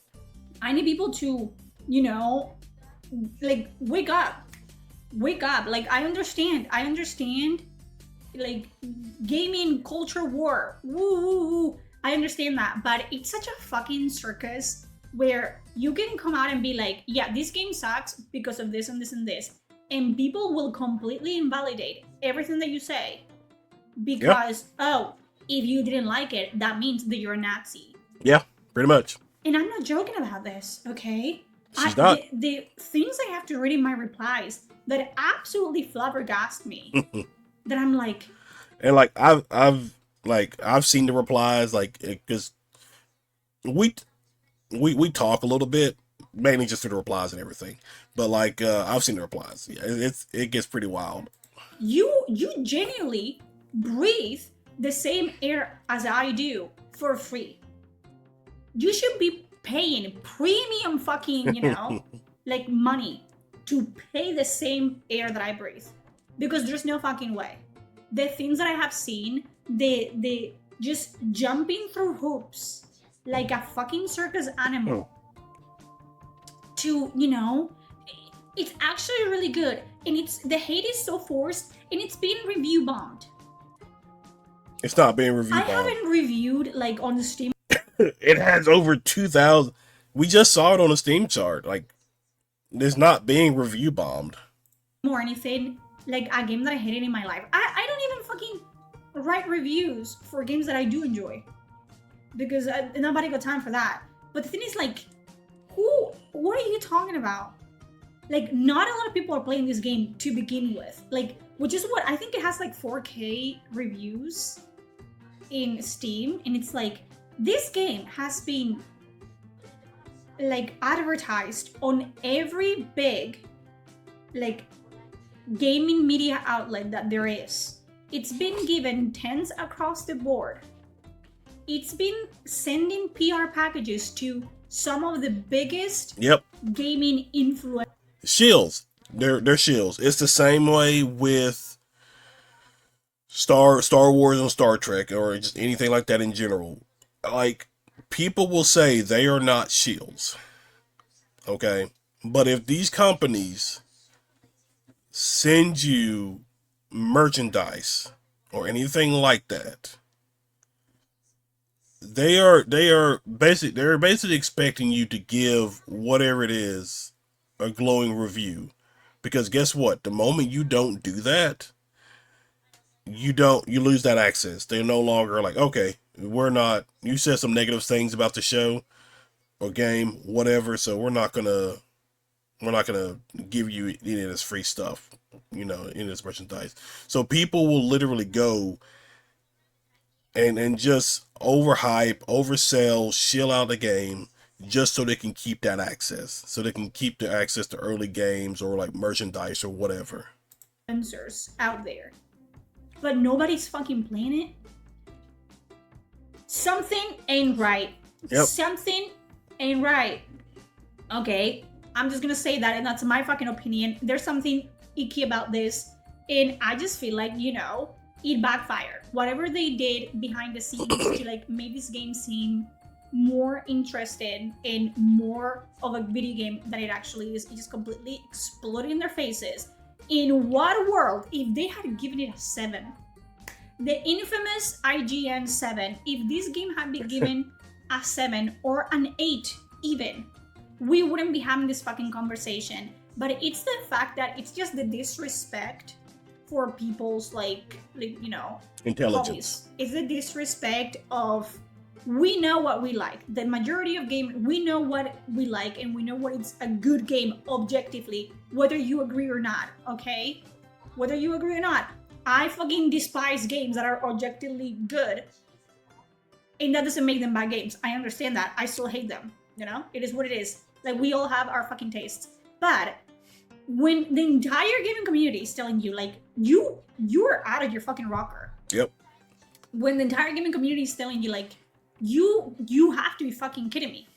I need people to, like, wake up. Like, I understand. Like, gaming culture war. Woo. I understand that. But it's such a fucking circus where you can come out and be like, yeah, this game sucks because of this and this and this. And people will completely invalidate everything that you say because, oh, if you didn't like it, that means that you're a Nazi. Yeah, pretty much. And I'm not joking about this, okay? She's not. The things I have to read in my replies that absolutely flabbergast me, that I'm like... And, like, I've seen the replies, like, because we talk a little bit, mainly just through the replies and everything. But, like, I've seen the replies. Yeah, it gets pretty wild. You genuinely breathe the same air as I do for free. You should be paying premium fucking, like, money to pay the same air that I breathe. Because there's no fucking way. The things that I have seen, the just jumping through hoops like a fucking circus animal to, it's actually really good. And the hate is so forced and it's being review bombed. It's not being review bombed. I haven't reviewed, like, on the Steam. It has over 2,000. We just saw it on the Steam chart. Like, it's not being review bombed. Or anything, like a game that I hated in my life. I don't even fucking write reviews for games that I do enjoy. Because nobody got time for that. But the thing is, like, what are you talking about? Like, not a lot of people are playing this game to begin with. Like, which is what, I think it has like 4K reviews in Steam. And it's like, this game has been, like, advertised on every big, like, gaming media outlet that there is. It's been given 10s across the board. It's been sending PR packages to some of the biggest gaming influencers. Shills. They're shills. It's the same way with Star Wars and Star Trek, or just anything like that in general. Like, people will say they are not shills. Okay? But if these companies send you merchandise or anything like that, they're basically expecting you to give whatever it is a glowing review. Because guess what? The moment you don't do that, you lose that access. They're no longer like, okay, you said some negative things about the show or game, whatever, so we're not gonna give you any of this free stuff, any of this merchandise. So people will literally go and just overhype, oversell, shill out the game just so they can keep that access. So they can keep the access to early games or like merchandise or whatever. Out there. But nobody's fucking playing it. Something ain't right. Yep. Something ain't right. Okay, I'm just gonna say that, and that's my fucking opinion. There's something icky about this, and I just feel like, it backfired. Whatever they did behind the scenes to, like, make this game seem more interested in more of a video game than it actually is. It just completely exploded in their faces. In what world, if they had given it a 7, the infamous IGN 7, if this game had been given a 7 or an 8 even, we wouldn't be having this fucking conversation. But it's the fact that it's just the disrespect for people's like you know, Intelligence. hobbies. It's the disrespect of, we know what we like. The majority of game, we know what we like, and we know what is a good game objectively, whether you agree or not, okay? Whether you agree or not. I fucking despise games that are objectively good, and that doesn't make them bad games. I understand that. I still hate them, you know? It is what it is. Like, we all have our fucking tastes. But when the entire gaming community is telling you, like, you're out of your fucking rocker. Yep. When the entire gaming community is telling you, like, you have to be fucking kidding me.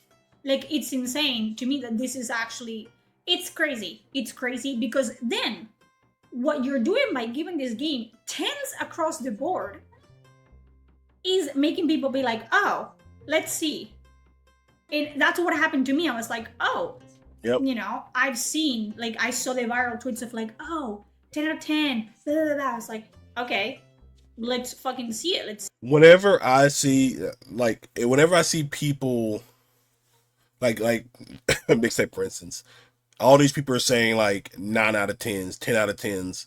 Like, it's insane to me that this is actually, it's crazy. It's crazy because then what you're doing by giving this game 10s across the board is making people be like, oh, let's see. And that's what happened to me. I was like, oh, Yep. you know, I've seen, like, I saw the viral tweets of like, oh, 10 out of 10, blah, blah, blah. I was like, okay, let's fucking see it. Let's. Whenever I see people like Mixtape, for instance, all these people are saying like 9 out of 10s, 10 out of 10s.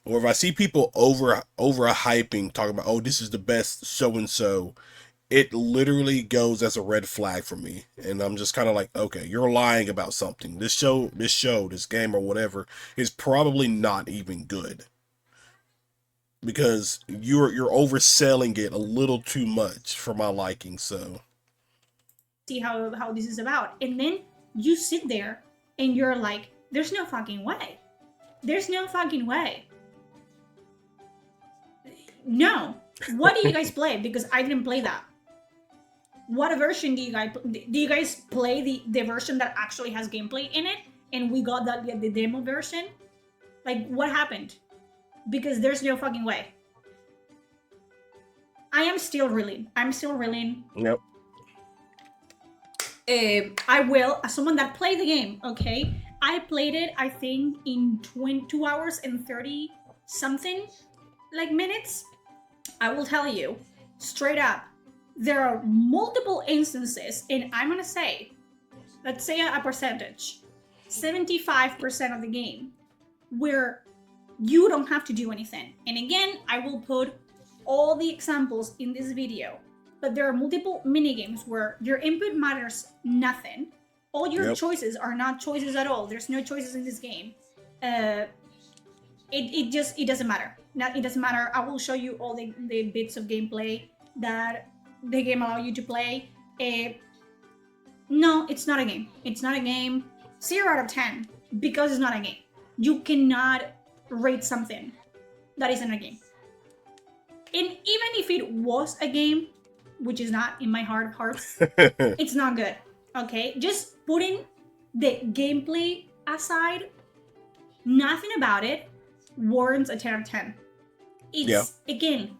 Or if I see people over hyping, talking about, oh, this is the best so and so, it literally goes as a red flag for me. And I'm just kind of like, okay, you're lying about something. This game or whatever is probably not even good. Because you're overselling it a little too much for my liking, so. See how this is about. And then you sit there and you're like, there's no fucking way. There's no fucking way. No. What do you guys play? Because I didn't play that. What version do you guys play the version that actually has gameplay in it? And we got the demo version? Like, what happened? Because there's no fucking way. I'm still reeling. Yep. I will, as someone that played the game, okay? I played it, I think, in 2 hours and 30 something like minutes. I will tell you, straight up, there are multiple instances, and I'm gonna say, let's say a percentage, 75% of the game, where you don't have to do anything. And again, I will put all the examples in this video, but there are multiple minigames where your input matters nothing. All your choices are not choices at all. There's no choices in this game. It doesn't matter. It doesn't matter. I will show you all the bits of gameplay that the game allows you to play. No, it's not a game. It's not a game. 0 out of 10 because it's not a game. You cannot rate something that isn't a game. And even if it was a game, which is not in my heart of hearts, it's not good. Okay, just putting the gameplay aside, nothing about it warrants a 10 out of 10. Again,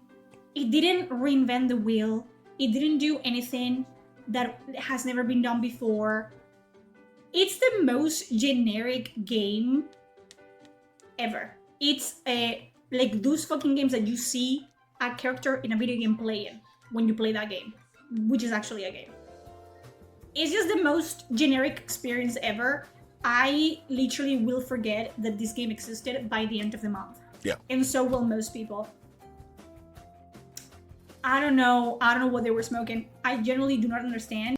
it didn't reinvent the wheel. It didn't do anything that has never been done before. It's the most generic game ever. It's like those fucking games that you see a character in a video game playing when you play that game, which is actually a game. It's just the most generic experience ever. I literally will forget that this game existed by the end of the month. Yeah. And so will most people. I don't know what they were smoking. I generally do not understand.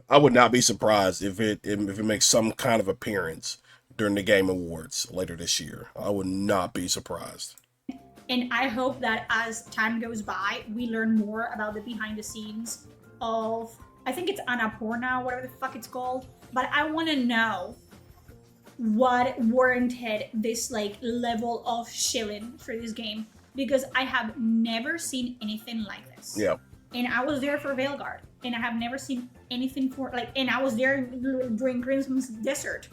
I would not be surprised if it makes some kind of appearance during the Game Awards later this year. I would not be surprised. And I hope that as time goes by, we learn more about the behind the scenes of, I think it's Annapurna, whatever the fuck it's called. But I want to know what warranted this like level of shilling for this game, because I have never seen anything like this. Yeah. And I was there for Veilguard, and I have never seen anything for like, and I was there during Crimson's Desert.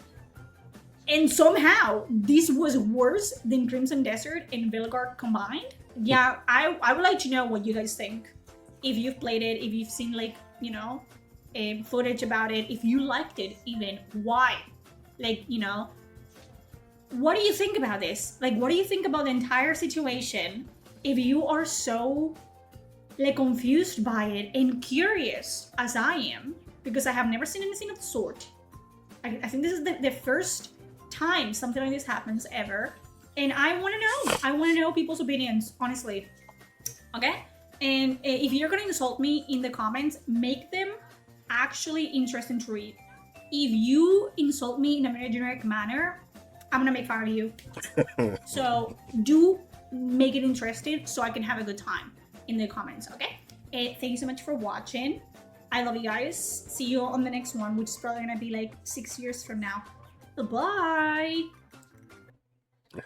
And somehow this was worse than Crimson Desert and Veilguard combined. Yeah, I would like to know what you guys think. If you've played it, if you've seen like, you know, footage about it, if you liked it, even why, like, you know, what do you think about this? Like, what do you think about the entire situation? If you are so like confused by it and curious as I am, because I have never seen anything of the sort. I think this is the first time something like this happens ever, and I want to know. I want to know people's opinions, honestly. Okay, and if you're gonna insult me in the comments, make them actually interesting to read. If you insult me in a very generic manner, I'm gonna make fun of you. So do make it interesting so I can have a good time in the comments, okay? Thank you so much for watching. I love you guys. See you on the next one, which is probably gonna be like 6 years from now. Bye.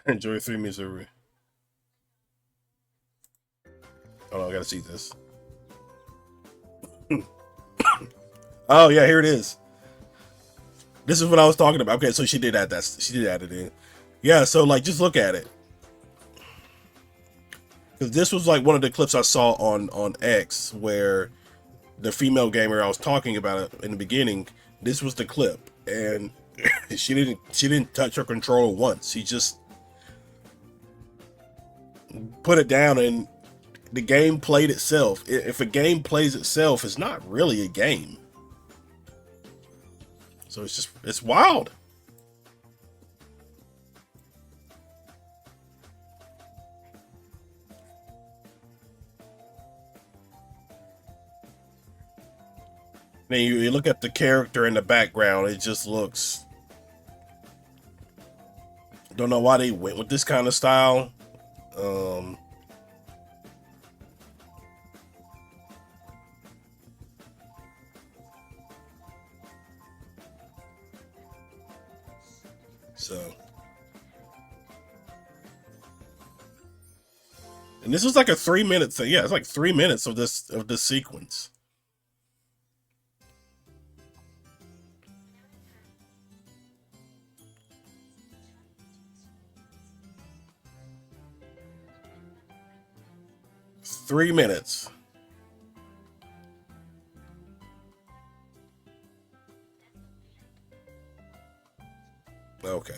Enjoy 3 Missouri. Oh, no, I gotta see this. Oh yeah, here it is. This is what I was talking about. Okay, so she did add that. She did add it in. Yeah, so like, just look at it. Because this was like one of the clips I saw on X where the female gamer I was talking about it in the beginning. This was the clip, and she didn't touch her controller once. She just put it down, and the game played itself. If a game plays itself, it's not really a game. So it's wild. Then you look at the character in the background, it just looks... Don't know why they went with this kind of style. So, and this is like a 3-minute thing. Yeah, it's like 3 minutes of this sequence. Three minutes. Okay.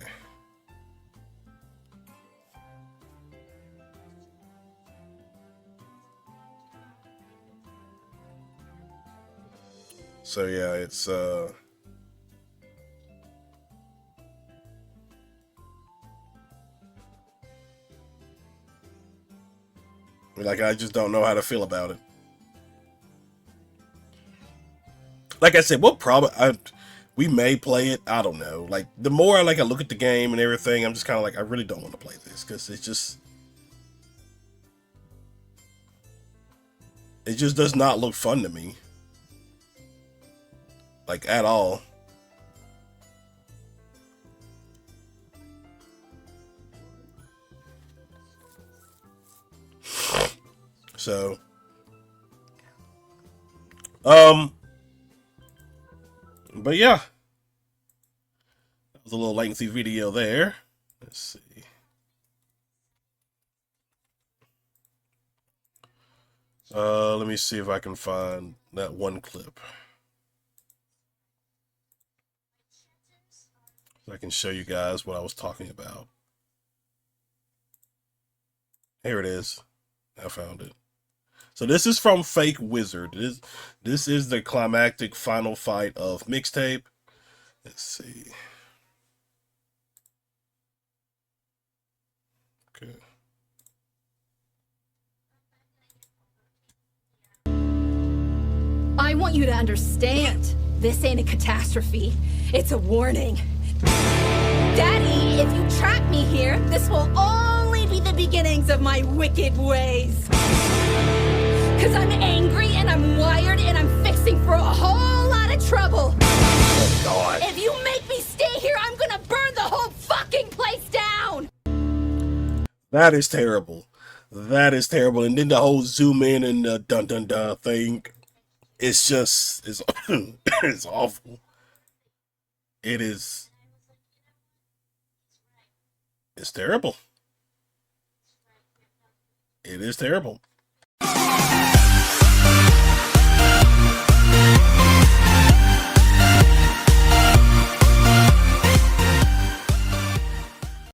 So yeah, it's like, I just don't know how to feel about it. Like I said, we may play it. I don't know. Like, the more I look at the game and everything, I'm just kind of like, I really don't want to play this, because it just does not look fun to me, like, at all. So, but yeah, that was a little lengthy video there. Let's see. Let me see if I can find that one clip, so I can show you guys what I was talking about. Here it is. I found it. So this is from Fake Wizard. This is the climactic final fight of Mixtape. Let's see. Okay. I want you to understand, this ain't a catastrophe. It's a warning. Daddy, if you trap me here, this will only be the beginnings of my wicked ways. Cause I'm angry and I'm wired and I'm fixing for a whole lot of trouble. Oh God. If you make me stay here, I'm gonna burn the whole fucking place down. That is terrible. That is terrible. And then the whole zoom in and the dun dun dun thing. It's just, it's awful. It is. It's terrible. It is terrible.